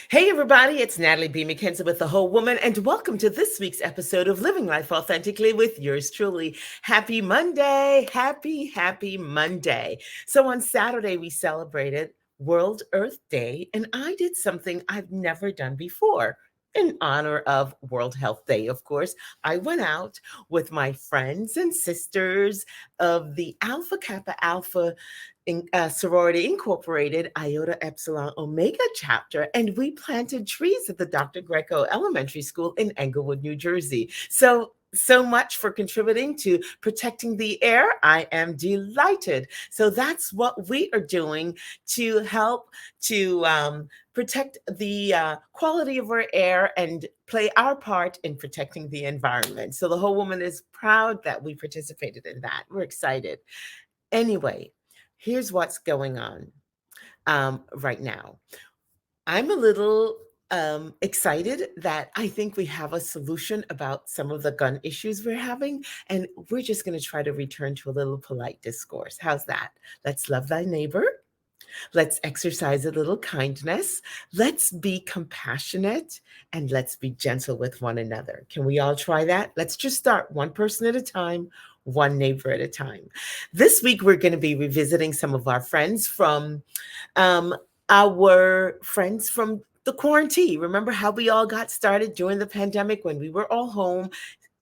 Hey, everybody, it's Natalie B. McKenzie with The Whole Woman, and welcome to this week's episode of Living Life Authentically with yours truly. Happy Monday. Happy Monday. So, on Saturday, we celebrated World Earth Day, and I did something I've never done before. In honor of World Health Day, of course, I went out with my friends and sisters of the Alpha Kappa Alpha Sorority Incorporated Iota Epsilon Omega chapter, and we planted trees at the Dr. Greco Elementary School in Englewood, New Jersey. So much for contributing to protecting the air. I am delighted. So that's what we are doing to help to protect the quality of our air and play our part in protecting the environment. So the whole woman is proud that we participated in that. We're excited. Anyway, here's what's going on right now. I'm a little excited that I think we have a solution about some of the gun issues we're having, and we're just going to try to return to a little polite discourse. How's that? Let's love thy neighbor. Let's exercise a little kindness. Let's be compassionate and let's be gentle with one another. Can we all try that? Let's just start one person at a time, one neighbor at a time. This week, we're going to be revisiting some of um, our friends from the quarantine. Remember how we all got started during the pandemic when we were all home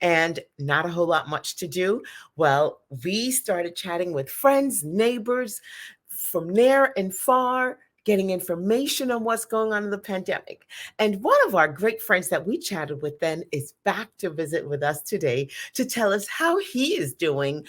and not a whole lot much to do? Well, we started chatting with friends, neighbors, from near and far, getting information on what's going on in the pandemic. And one of our great friends that we chatted with then is back to visit with us today to tell us how he is doing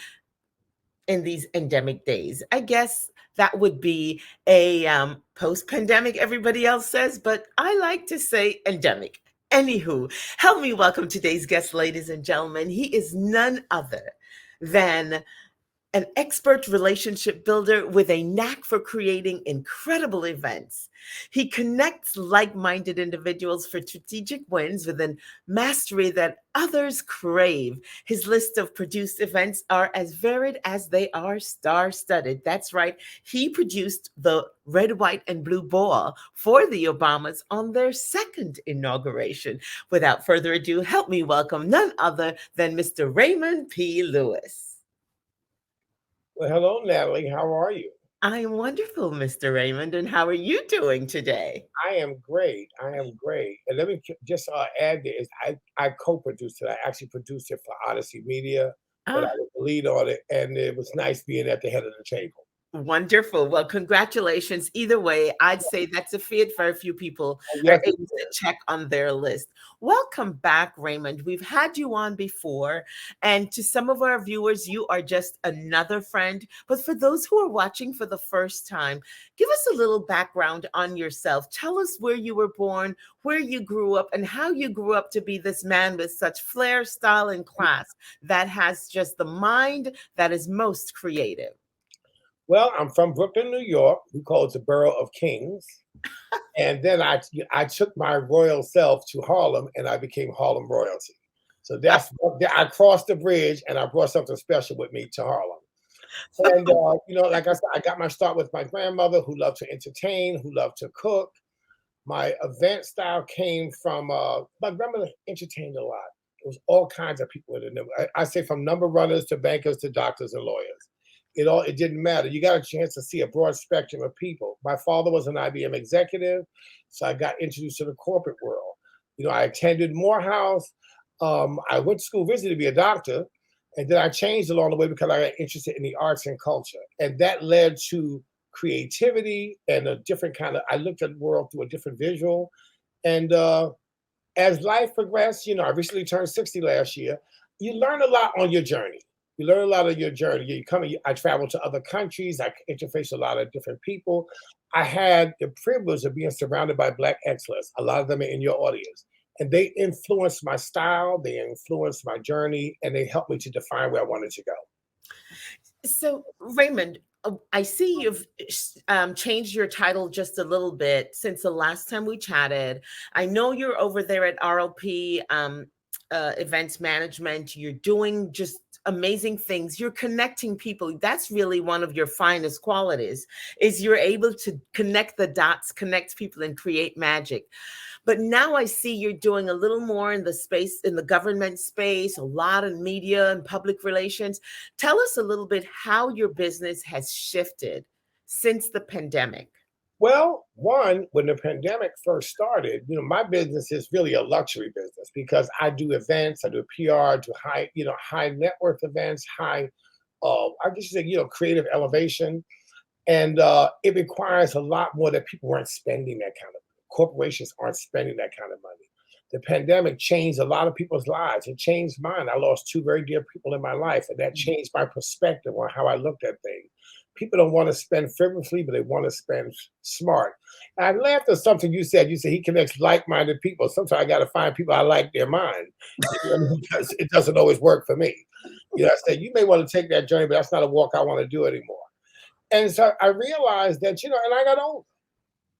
in these endemic days. I guess that would be a post pandemic, everybody else says, but I like to say endemic. Anywho, help me welcome today's guest, ladies and gentlemen. He is none other than an expert relationship builder with a knack for creating incredible events. He connects like minded individuals for strategic wins with a mastery that others crave. His list of produced events are as varied as they are star studded. That's right, he produced the red, white, and blue ball for the Obamas on their second inauguration. Without further ado, help me welcome none other than Mr. Raymond P. Lewis. Well, hello, Natalie. How are you? I am wonderful, Mr. Raymond, and how are you doing today? I am great. I am great. And let me just add this. I co-produced it. I actually produced it for Odyssey Media, but I Ah, was the lead on it, and it was nice being at the head of the table. wonderful. Well, congratulations. Either way, I'd say that's a feat for a few people are Yes, it able to check on their list. Welcome back, Raymond. We've had you on before, and to some of our viewers, you are just another friend. But for those who are watching for the first time, give us a little background on yourself. Tell us where you were born, where you grew up, and how you grew up to be this man with such flair, style, and class that has just the mind that is most creative. well, I'm from Brooklyn, New York. We call it the Borough of Kings. And then I took my royal self to Harlem, and I became Harlem royalty. So I crossed the bridge, and I brought something special with me to Harlem. And like I said, I got my start with my grandmother, who loved to entertain, who loved to cook. My event style came from my grandmother entertained a lot. It was all kinds of people in it. I say from number runners to bankers to doctors and lawyers. It didn't matter. You got a chance to see a broad spectrum of people. My father was an IBM executive, so I got introduced to the corporate world. I attended Morehouse. I went to school originally to be a doctor, and then I changed along the way because I got interested in the arts and culture, and that led to creativity and a different kind of. I looked at the world through a different visual, and as life progressed, I recently turned 60 last year. You learn a lot on your journey. You learn a lot of your journey. I traveled to other countries. I interfaced with a lot of different people. I had the privilege of being surrounded by Black excellence. A lot of them are in your audience. And they influenced my style, they influenced my journey, and they helped me to define where I wanted to go. So, Raymond, I see you've changed your title just a little bit since the last time we chatted. I know you're over there at RLP Events Management. You're doing just amazing things. You're connecting people. That's really one of your finest qualities, is you're able to connect the dots, connect people, and create magic. But now I see you're doing a little more in the space, in the government space, a lot in media and public relations. Tell us a little bit how your business has shifted since the pandemic. Well, one, when the pandemic first started, my business is really a luxury business because I do events, I do PR, I do high net worth events, I guess you say, creative elevation. And it requires a lot more that people weren't spending that kind of money. Corporations aren't spending that kind of money. The pandemic changed a lot of people's lives. It changed mine. I lost two very dear people in my life, and that changed my perspective on how I looked at things. People don't want to spend frivolously, but they want to spend smart. And I laughed at something you said. You said he connects like-minded people. Sometimes I got to find people I like their mind. Because it doesn't always work for me. I said, you may want to take that journey, but that's not a walk I want to do anymore. And so I realized that, and I got older.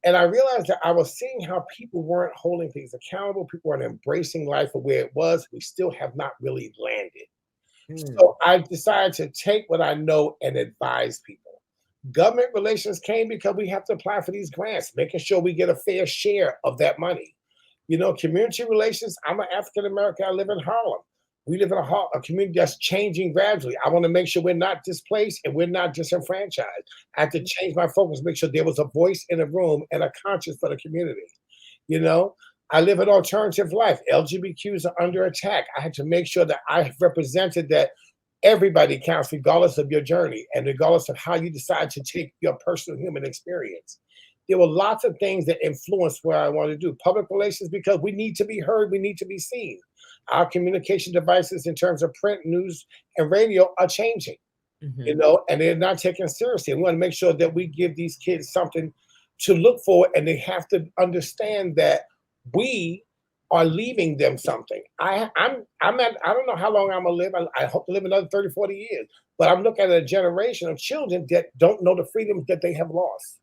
And I realized that I was seeing how people weren't holding things accountable. People weren't embracing life for where it was. We still have not really landed. Hmm. So I decided to take what I know and advise people. Government relations came because we have to apply for these grants, making sure we get a fair share of that money. Community relations, I'm an African American. I live in Harlem. We live in a community that's changing gradually. I want to make sure we're not displaced and we're not disenfranchised. I had to change my focus, make sure there was a voice in the room and a conscience for the community. You know, I live an alternative life. LGBTQs are under attack. I had to make sure that I represented that everybody counts, regardless of your journey and regardless of how you decide to take your personal human experience. There were lots of things that influenced what I want to do. Public relations, because we need to be heard, we need to be seen. Our communication devices in terms of print, news, and radio are changing, Mhm. and they're not taken seriously. We want to make sure that we give these kids something to look for, and they have to understand that we are leaving them something. I don't know how long I'm gonna live. I hope to live another 30, 40 years. But I'm looking at a generation of children that don't know the freedoms that they have lost.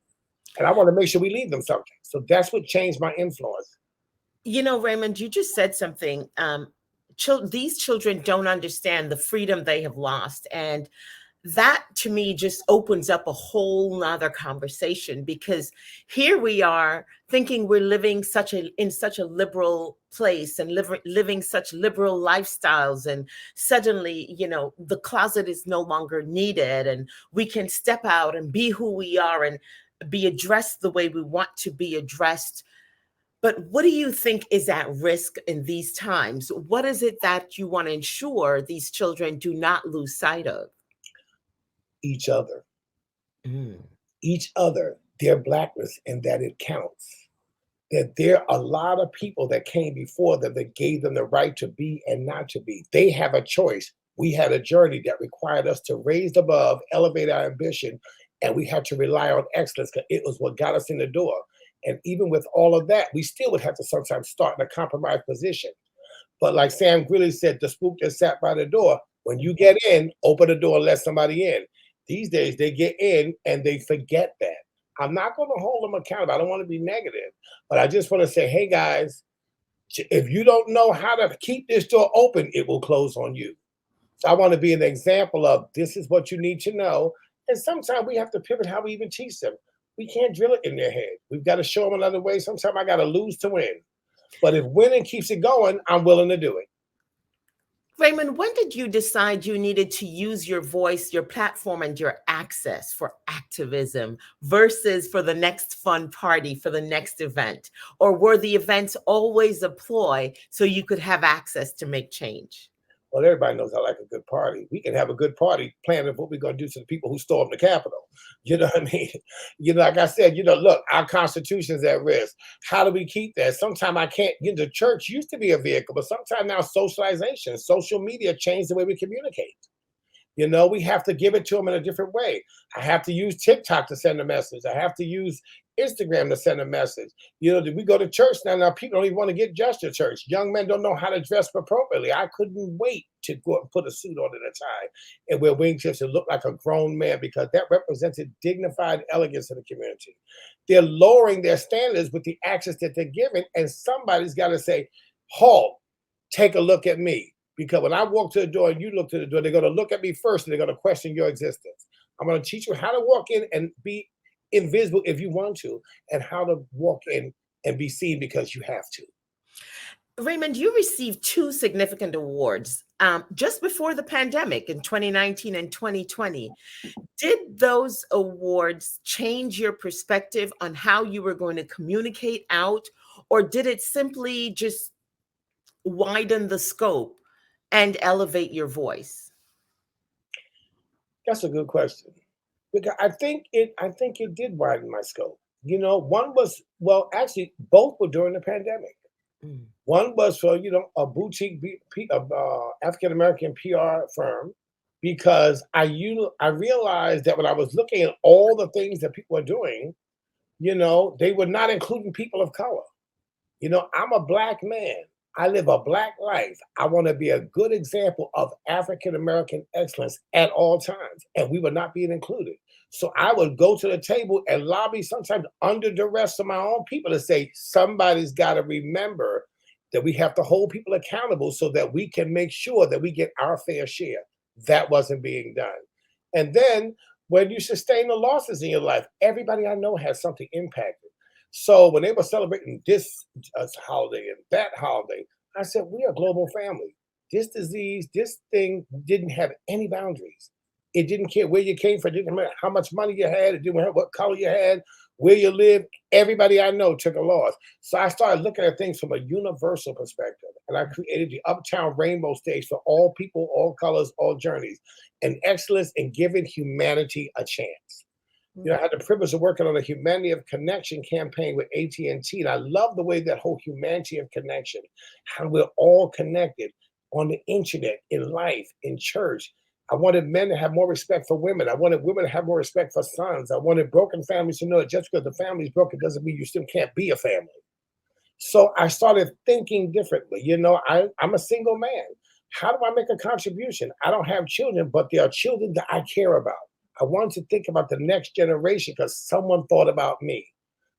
And I want to make sure we leave them something. So that's what changed my influence. Raymond, you just said something. These children don't understand the freedom they have lost. And that to me just opens up a whole nother conversation, because here we are thinking we're living in such a liberal place and living such liberal lifestyles, and suddenly the closet is no longer needed, and we can step out and be who we are and be addressed the way we want to be addressed. But what do you think is at risk in these times? What is it that you want to ensure these children do not lose sight of? Each other, Mm. their blackness, and that it counts. That there are a lot of people that came before them that gave them the right to be and not to be. They have a choice. We had a journey that required us to raise above, elevate our ambition, and we had to rely on excellence because it was what got us in the door. And even with all of that, we still would have to sometimes start in a compromised position. But like Sam Greeley said, the spook that sat by the door, when you get in, open the door and let somebody in. These days, they get in and they forget that. I'm not going to hold them accountable. I don't want to be negative, but I just want to say, hey guys, if you don't know how to keep this door open, it will close on you. So I want to be an example of this is what you need to know. And sometimes we have to pivot how we even teach them. We can't drill it in their head. We've got to show them another way. Sometimes I got to lose to win. But if winning keeps it going, I'm willing to do it. Raymond, when did you decide you needed to use your voice, your platform, and your access for activism versus for the next fun party, for the next event? Or were the events always a ploy so you could have access to make change? Well, everybody knows I like a good party. We can have a good party planning what we're going to do to the people who stormed the Capitol. You know what I mean? Like I said, look, our Constitution's at risk. How do we keep that? Sometimes I can't, the church used to be a vehicle, but sometimes now socialization, social media changed the way we communicate. We have to give it to them in a different way. I have to use TikTok to send a message. I have to use Instagram to send a message. We go to church now. Now people don't even want to get dressed to church. Young men don't know how to dress appropriately. I couldn't wait to go and put a suit on and a tie and wear wingtips and look like a grown man because that represented dignified elegance in the community. They're lowering their standards with the access that they're given, and somebody's got to say, halt, take a look at me. Because when I walk to the door and you look to the door, they're going to look at me first and they're going to question your existence. I'm going to teach you how to walk in and be invisible if you want to, and how to walk in and be seen because you have to. Raymond, you received two significant awards just before the pandemic in 2019 and 2020. Did those awards change your perspective on how you were going to communicate out, or did it simply just widen the scope and elevate your voice? That's a good question. Because I think it did widen my scope. One was, well, actually both were during the pandemic. Mm. One was for, a boutique African American PR firm, because I realized that when I was looking at all the things that people are doing, they were not including people of color. I'm a black man. I live a black life. I want to be a good example of African American excellence at all times, and we were not being included. So I would go to the table and lobby, sometimes under duress of my own people, to say somebody's got to remember that we have to hold people accountable so that we can make sure that we get our fair share. That wasn't being done. And then when you sustain the losses in your life, everybody I know has something impacted. So when they were celebrating this holiday and that holiday, I said, we are a global family. This disease, this thing didn't have any boundaries. It didn't care where you came from, it didn't matter how much money you had, it didn't matter what color you had, where you lived. Everybody I know took a loss. So I started looking at things from a universal perspective. And I created the Uptown Rainbow Stage for all people, all colors, all journeys, and excellence in giving humanity a chance. I had the privilege of working on a Humanity of Connection campaign with AT&T, and I love the way that whole humanity of connection, how we're all connected on the internet, in life, in church. I wanted men to have more respect for women. I wanted women to have more respect for sons. I wanted broken families to know that just because the family's broken doesn't mean you still can't be a family. So I started thinking differently. I'm a single man. How do I make a contribution? I don't have children, but there are children that I care about. I wanted to think about the next generation because someone thought about me.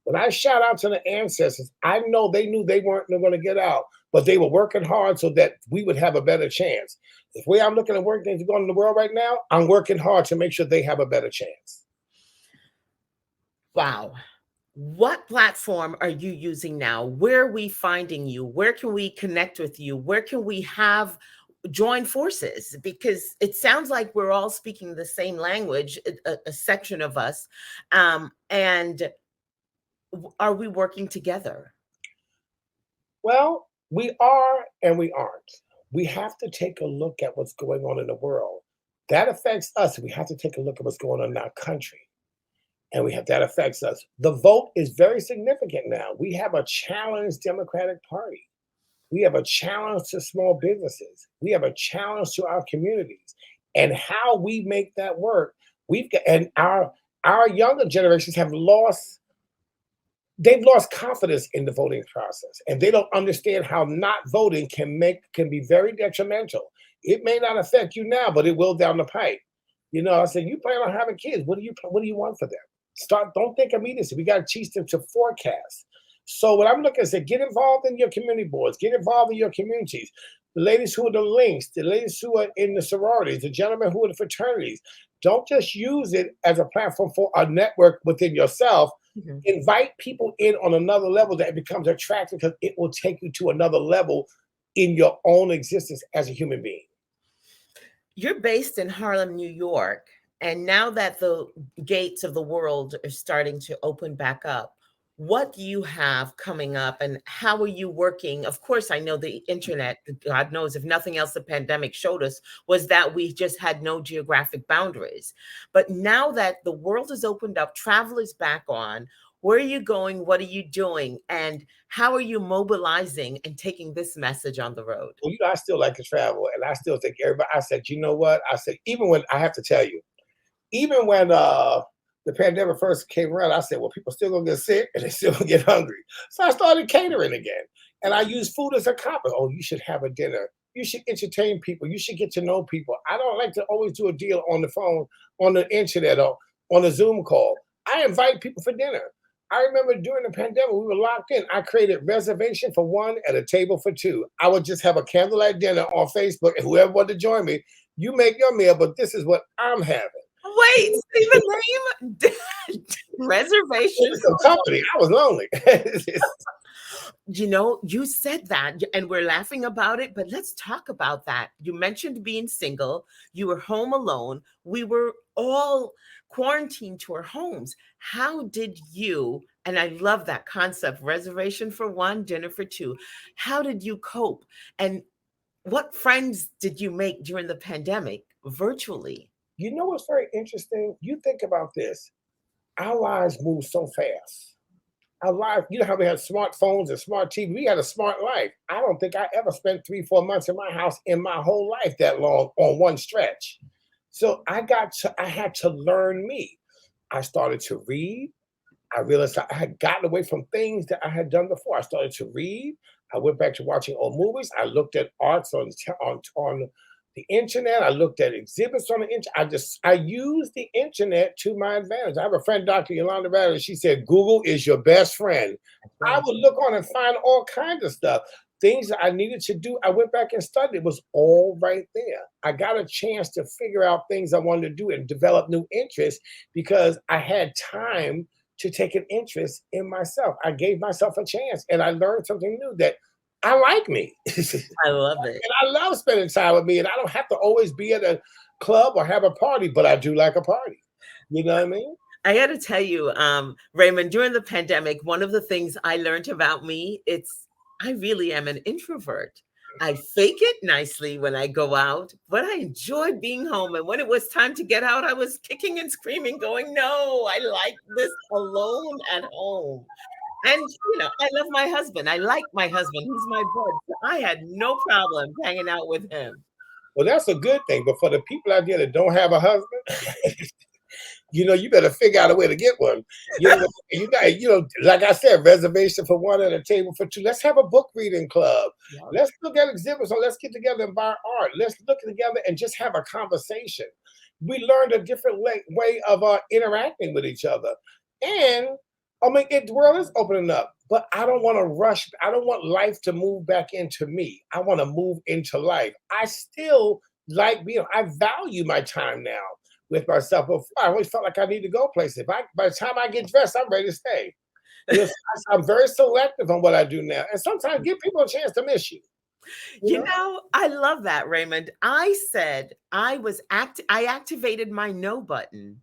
When I shout out to the ancestors, I know they knew they weren't going to get out, but they were working hard so that we would have a better chance. The way I'm looking at work things going in the world right now, I'm working hard to make sure they have a better chance. Wow. What platform are you using now? Where are we finding you? Where can we connect with you? Where can we have join forces? Because it sounds like we're all speaking the same language, a section of us. And are we working together? Well, we are and we aren't. We have to take a look at what's going on in the world. That affects us. We have to take a look at what's going on in our country. And that affects us. The vote is very significant now. We have a challenged Democratic Party. We have a challenge to small businesses. We have a challenge to our communities. And how we make that work, our younger generations they've lost confidence in the voting process, and they don't understand how not voting can be very detrimental. It may not affect you now, but it will down the pipe. I said, you plan on having kids. What do you want for them? Don't think immediately. We got to teach them to forecast. So what I'm looking at is, get involved in your community boards, get involved in your communities. The ladies who are the links, the ladies who are in the sororities, the gentlemen who are the fraternities. Don't just use it as a platform for a network within yourself. Mm-hmm. Invite people in on another level that it becomes attractive, because it will take you to another level in your own existence as a human being. You're based in Harlem, New York. And now that the gates of the world are starting to open back up, what do you have coming up and how are you working? Of course, I know the internet, God knows, if nothing else, the pandemic showed us was that we just had no geographic boundaries. But now that the world has opened up, travel is back on, where are you going? What are you doing? And how are you mobilizing and taking this message on the road? Well, I still like to travel, and I still think everybody, I said, you know what? I said, even when I have to tell you, even when the pandemic first came around, I said, well, people still gonna get sick and they still gonna get hungry. So I started catering again. And I use food as a compass. Oh, you should have a dinner. You should entertain people. You should get to know people. I don't like to always do a deal on the phone, on the internet, or on a Zoom call. I invite people for dinner. I remember during the pandemic, we were locked in. I created reservation for one at a table for two. I would just have a candlelight dinner on Facebook, and whoever wanted to join me, you make your meal, but this is what I'm having. Wait, say the name? Reservation Some for company. I was lonely. You know, you said that and we're laughing about it, but let's talk about that. You mentioned being single, you were home alone, we were all quarantined to our homes. How did you, and I love that concept, reservation for one, dinner for two. How did you cope? And what friends did you make during the pandemic virtually? You know what's very interesting? You think about this. Our lives move so fast. Our life, you know how we had smartphones and smart TV. We had a smart life. I don't think I ever spent 3, 4 months in my house in my whole life that long on one stretch. So I had to learn me. I started to read. I realized I had gotten away from things that I had done before. I started to read. I went back to watching old movies. I looked at arts on the internet. I looked at exhibits on the internet. I used the internet to my advantage. I have a friend, Dr. Yolanda Barrio. She said, Google is your best friend. I would look on and find all kinds of stuff. Things that I needed to do, I went back and studied. It was all right there. I got a chance to figure out things I wanted to do and develop new interests because I had time to take an interest in myself. I gave myself a chance and I learned something new that I like me. I love it. And I love spending time with me. And I don't have to always be at a club or have a party, but I do like a party. You know what I mean? I got to tell you, Raymond, during the pandemic, one of the things I learned about me, I really am an introvert. I fake it nicely when I go out, but I enjoy being home. And when it was time to get out, I was kicking and screaming, going, no, I like this alone at home. And, I love my husband. I like my husband. He's my bud. So I had no problem hanging out with him. Well, that's a good thing. But for the people out there that don't have a husband, you better figure out a way to get one. Like I said, reservation for one and a table for two. Let's have a book reading club. Yeah. Let's look at exhibits or let's get together and buy art. Let's look together and just have a conversation. We learned a different way of interacting with each other. And I mean, the world is opening up, but I don't want to rush. I don't want life to move back into me. I want to move into life. I still I value my time now with myself. Before, I always felt like I need to go places. By the time I get dressed, I'm ready to stay. I'm very selective on what I do now. And sometimes give people a chance to miss you. I love that, Raymond. I said I activated my no button.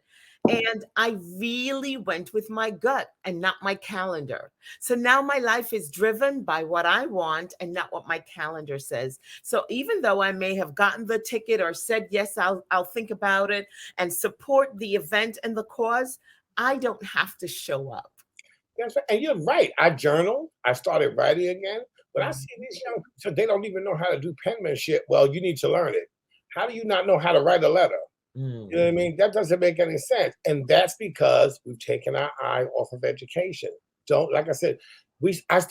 And I really went with my gut and not my calendar. So now my life is driven by what I want and not what my calendar says. So even though I may have gotten the ticket or said, yes, I'll think about it and support the event and the cause, I don't have to show up. That's right. And you're right. I journal. I started writing again. But I see these young people, they don't even know how to do penmanship. Well, you need to learn it. How do you not know how to write a letter? You know what I mean? That doesn't make any sense. And that's because we've taken our eye off of education. Like I said,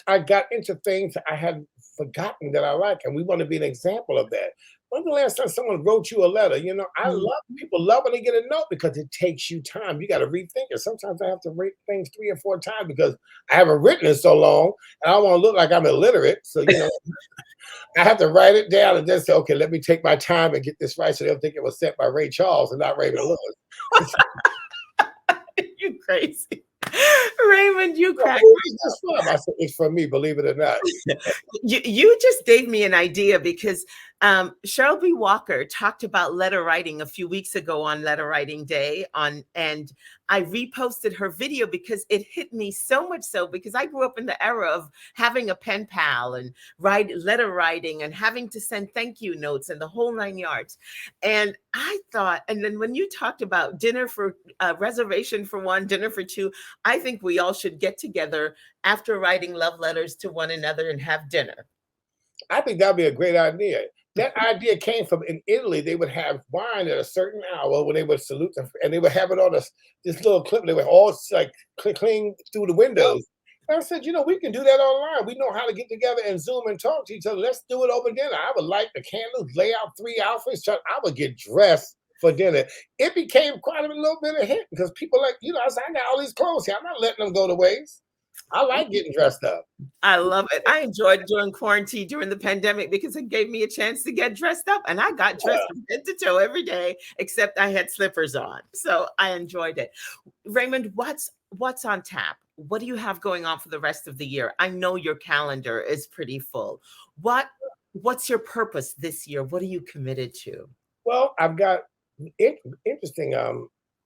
I got into things I had forgotten that I like, and we want to be an example of that. When's the last time someone wrote you a letter? I love people love when they get a note because it takes you time. You got to rethink it. Sometimes I have to read things 3 or 4 times because I haven't written it so long, and I don't want to look like I'm illiterate. So I have to write it down and then say, okay, let me take my time and get this right so they'll think it was sent by Ray Charles and not Raymond Lewis. You crazy. Raymond, you crack. I said, it's for me, believe it or not. You just gave me an idea because Cheryl B. Walker talked about letter writing a few weeks ago on Letter Writing Day and I reposted her video because it hit me so much so because I grew up in the era of having a pen pal and letter writing and having to send thank you notes and the whole 9 yards. And I thought, and then when you talked about reservation for one, dinner for two, I think we all should get together after writing love letters to one another and have dinner. I think that'd be a great idea. That idea came from in Italy. They would have wine at a certain hour when they would salute them, and they would have it on this little clip. They would all like cling through the windows. And I said, we can do that online. We know how to get together and Zoom and talk to each other. Let's do it over dinner. I would light the candles, lay out 3 outfits. I would get dressed for dinner. It became quite a little bit of hit because people like, I said, I got all these clothes here. I'm not letting them go to waste. I like getting dressed up. I love it. I enjoyed doing quarantine during the pandemic because it gave me a chance to get dressed up, and I got dressed from head to toe every day, except I had slippers on. So I enjoyed it. Raymond, what's on tap? What do you have going on for the rest of the year? I know your calendar is pretty full. What's your purpose this year? What are you committed to? Well, I've got interesting.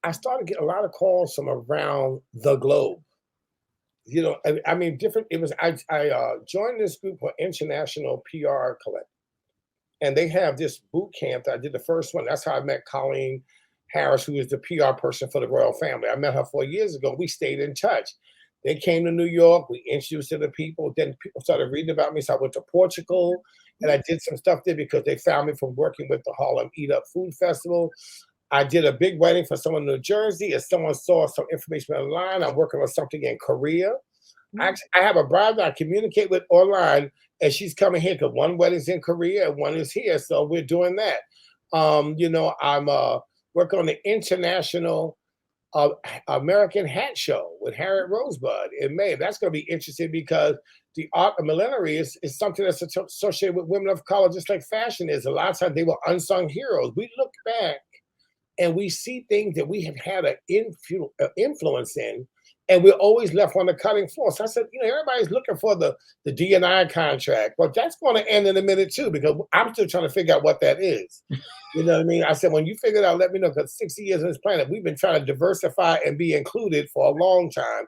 I started getting a lot of calls from around the globe. I mean, different. It was I joined this group for International PR Collect, and they have this boot camp. I did the first one. That's how I met Colleen Harris, who is the PR person for the royal family. I met her 4 years ago. We stayed in touch. They came to New York. We introduced to the people. Then people started reading about me. So I went to Portugal, and I did some stuff there because they found me from working with the Harlem Eat Up Food Festival. I did a big wedding for someone in New Jersey. If someone saw some information online, I'm working on something in Korea. I have a bride that I communicate with online, and she's coming here because one wedding's in Korea and one is here. So we're doing that. I'm working on the international American Hat Show with Harriet Rosebud in May. That's going to be interesting because the art of millinery is something that's associated with women of color, just like fashion is. A lot of times they were unsung heroes. We look back and we see things that we have had an influence in, and we're always left on the cutting floor. So I said, everybody's looking for the D&I contract, but that's going to end in a minute too, because I'm still trying to figure out what that is. You know what I mean? I said, when you figure it out, let me know, because 60 years on this planet, we've been trying to diversify and be included for a long time.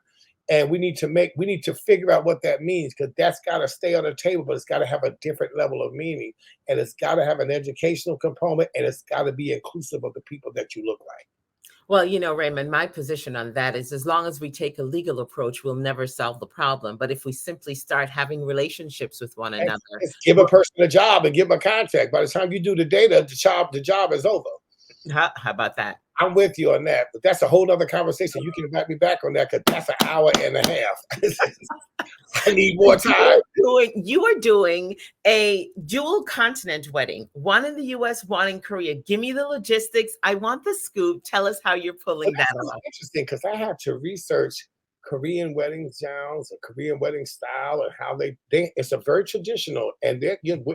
And we need to figure out what that means, because that's got to stay on the table, but it's got to have a different level of meaning. And it's got to have an educational component, and it's got to be inclusive of the people that you look like. Well, Raymond, my position on that is as long as we take a legal approach, we'll never solve the problem. But if we simply start having relationships with one another, give a person a job and give them a contract. By the time you do the data, the job is over. How about that? I'm with you on that, but that's a whole other conversation. You can invite me back on that, because that's an hour and a half. I need more time. You are doing a dual continent wedding, one in the US, one in Korea. Give me the logistics. I want the scoop. Tell us how you're pulling that off. Interesting, because I had to research Korean wedding gowns and Korean wedding style and how they it's a very traditional, and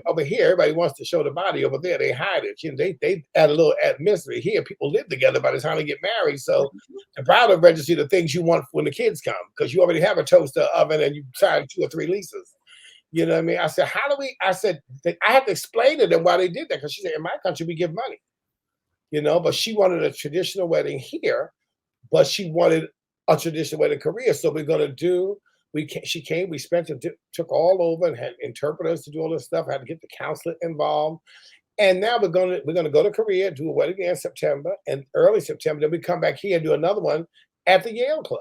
over here everybody wants to show the body. Over there they hide it. They add a little mystery. Here people live together by the time they get married, so the bride will register the things you want when the kids come, because you already have a toaster, oven, and you signed 2 or 3 leases. You know what I mean? I said, I had to explain to them why they did that, because she said, in my country we give money, but she wanted a traditional wedding here, but she wanted a traditional wedding in Korea. So we're going to do, she came, we took all over and had interpreters to do all this stuff. I had to get the counselor involved. And now we're going to go to Korea, do a wedding in September, and early September, then we come back here and do another one at the Yale Club,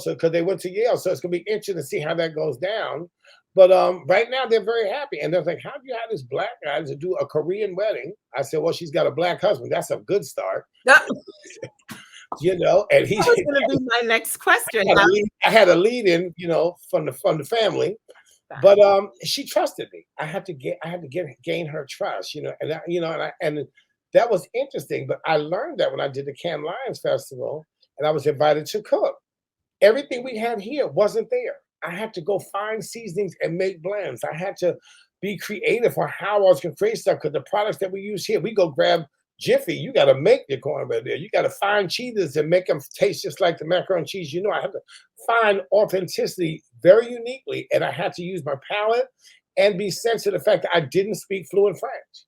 so because they went to Yale. So it's going to be interesting to see how that goes down. But right now they're very happy. And they're like, how do you have this black guy to do a Korean wedding? I said, well, she's got a black husband. That's a good start. And he's going to be my next question. I had a lead in, from the family, but she trusted me. I had to gain her trust, and that was interesting. But I learned that when I did the Cannes Lions Festival, and I was invited to cook. Everything we had here wasn't there. I had to go find seasonings and make blends. I had to be creative on how I was going to create stuff, because the products that we use here, we go grab Jiffy. You got to make the cornbread there. You got to find cheeses and make them taste just like the macaroni and cheese. I had to find authenticity very uniquely, and I had to use my palate and be sensitive to the fact that I didn't speak fluent French.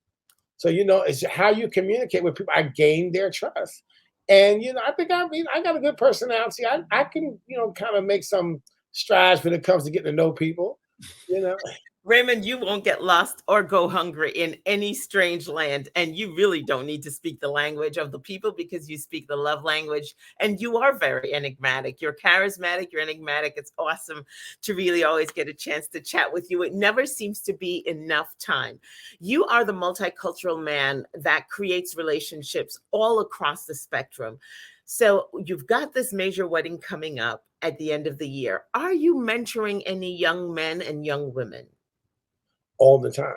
So, it's how you communicate with people. I gained their trust. And, I think, I got a good personality. I can, kind of make some strides when it comes to getting to know people, Raymond, you won't get lost or go hungry in any strange land. And you really don't need to speak the language of the people, because you speak the love language, and you are very enigmatic. You're charismatic, you're enigmatic. It's awesome to really always get a chance to chat with you. It never seems to be enough time. You are the multicultural man that creates relationships all across the spectrum. So you've got this major wedding coming up at the end of the year. Are you mentoring any young men and young women? All the time.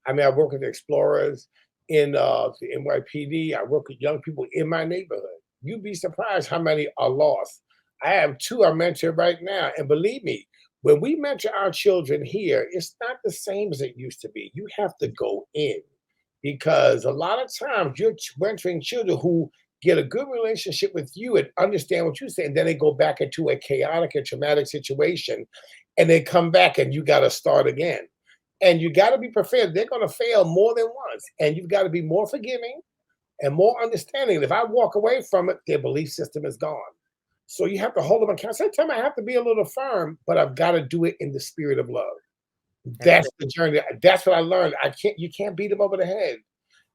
I mean, I work with explorers, in the NYPD. I work with young people in my neighborhood. You'd be surprised how many are lost. I have two I mentor right now, and believe me, when we mentor our children here, it's not the same as it used to be. You have to go in because a lot of times you're mentoring children who get a good relationship with you and understand what you say, and then they go back into a chaotic and traumatic situation, and they come back and you got to start again. And you got to be prepared. They're going to fail more than once, and you've got to be more forgiving and more understanding. If I walk away from it, their belief system is gone. So you have to hold them accountable. Sometimes I have to be a little firm, but I've got to do it in the spirit of love. That's That's it. the journey. That's what I learned. You can't beat them over the head.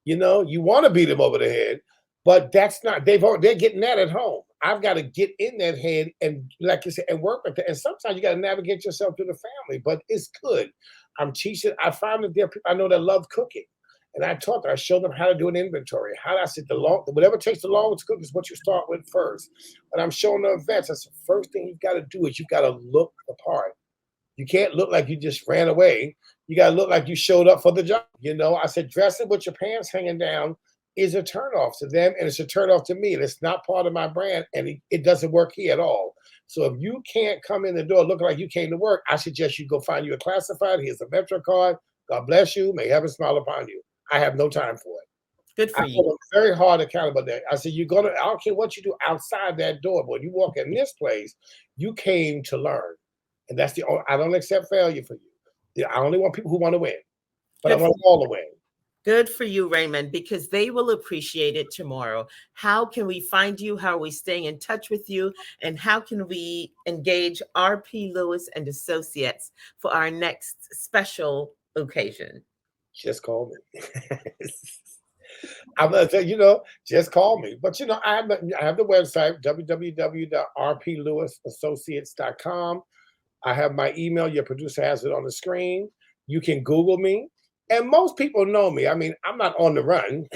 You know, you want to beat them over the head, but that's not, they're getting that at home. I've got to get in that head and, like you said, and work with it. And sometimes you got to navigate yourself to the family, but it's good. I'm teaching. I find that there are people I know that love cooking. And I taught them, I showed them how to do an inventory. How I said whatever takes the longest to cook is what you start with first. But I'm showing them events. That's the first thing you've got to do is you've got to look the part. You can't look like you just ran away. You got to look like you showed up for the job. You know, I said, dressing with your pants hanging down is a turnoff to them, and it's a turnoff to me. And it's not part of my brand, and it doesn't work here at all. So if you can't come in the door looking like you came to work, I suggest you go find you a classified. Here's a Metro card. God bless you. May heaven smile upon you. I have no time for it. Good I for you. hold them very hard accountable there. I said, I don't care what you do outside that door, but when you walk in this place, you came to learn. And that's the only, I don't accept failure for you. I only want people who want to win, but I Good want for them all to win. Good for you, Raymond, because they will appreciate it tomorrow. How can we find you? How are we staying in touch with you? And how can we engage RP Lewis and Associates for our next special occasion? Just call me. I'm gonna tell you, just call me. But I have the website, www.rplewisassociates.com. I have my email. Your producer has it on the screen. You can Google me. And most people know me. I mean, I'm not on the run.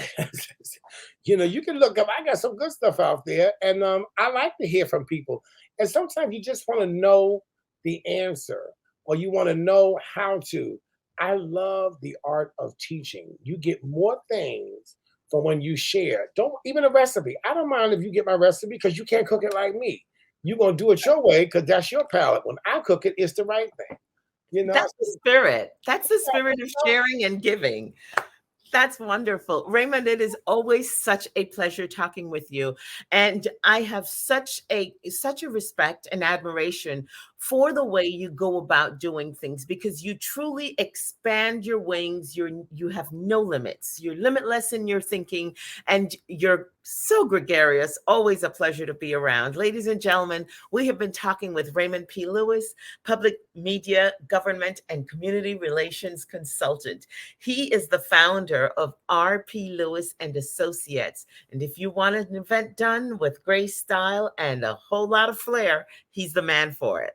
You can look up. I got some good stuff out there. And I like to hear from people. And sometimes you just want to know the answer or you want to know how to. I love the art of teaching. You get more things from when you share. Don't even a recipe. I don't mind if you get my recipe because you can't cook it like me. You're gonna do it your way because that's your palate. When I cook it, it's the right thing. You know, That's the spirit. That's the spirit of so sharing and giving. That's wonderful. Raymond, it is always such a pleasure talking with you. And I have such a respect and admiration for the way you go about doing things because you truly expand your wings. You have no limits. You're limitless in your thinking and you're so gregarious. Always a pleasure to be around. Ladies and gentlemen, we have been talking with Raymond P. Lewis, public media, government, and community relations consultant. He is the founder of RP Lewis and Associates. And if you want an event done with grace, style, and a whole lot of flair, he's the man for it.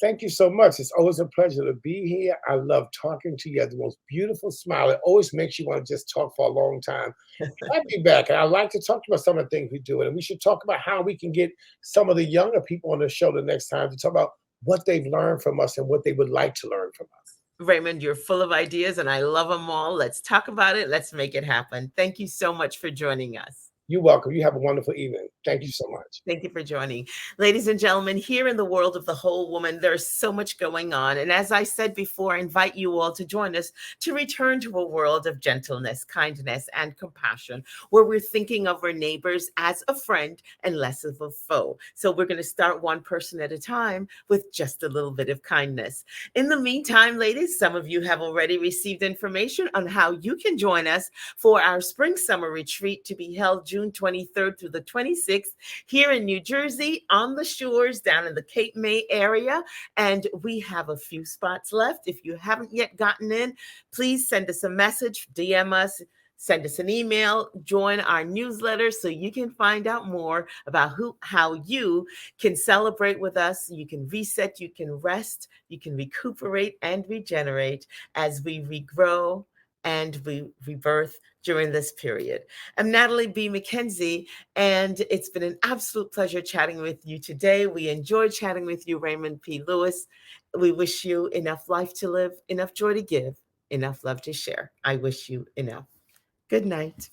thank you so much. It's always a pleasure to be here. I love talking to you. You have the most beautiful smile. It always makes you want to just talk for a long time. I'll be back. And I like to talk about some of the things we do. And we should talk about how we can get some of the younger people on the show the next time to talk about what they've learned from us and what they would like to learn from us. Raymond, you're full of ideas and I love them all. Let's talk about it. Let's make it happen. Thank you so much for joining us. You're welcome. You have a wonderful evening. Thank you so much. Thank you for joining. Ladies and gentlemen, here in the world of the whole woman, there's so much going on. And as I said before, I invite you all to join us to return to a world of gentleness, kindness, and compassion, where we're thinking of our neighbors as a friend and less of a foe. So we're going to start one person at a time with just a little bit of kindness. In the meantime, ladies, some of you have already received information on how you can join us for our spring summer retreat to be held June 23rd through the 26th here in New Jersey on the shores down in the Cape May area. And we have a few spots left. If you haven't yet gotten in, please send us a message, DM us, send us an email, join our newsletter so you can find out more about how you can celebrate with us. You can reset, you can rest, you can recuperate and regenerate as we regrow and we rebirth during this period. I'm Natalie B. McKenzie, and it's been an absolute pleasure chatting with you today. We enjoyed chatting with you, Raymond P. Lewis. We wish you enough life to live, enough joy to give, enough love to share. I wish you enough. Good night.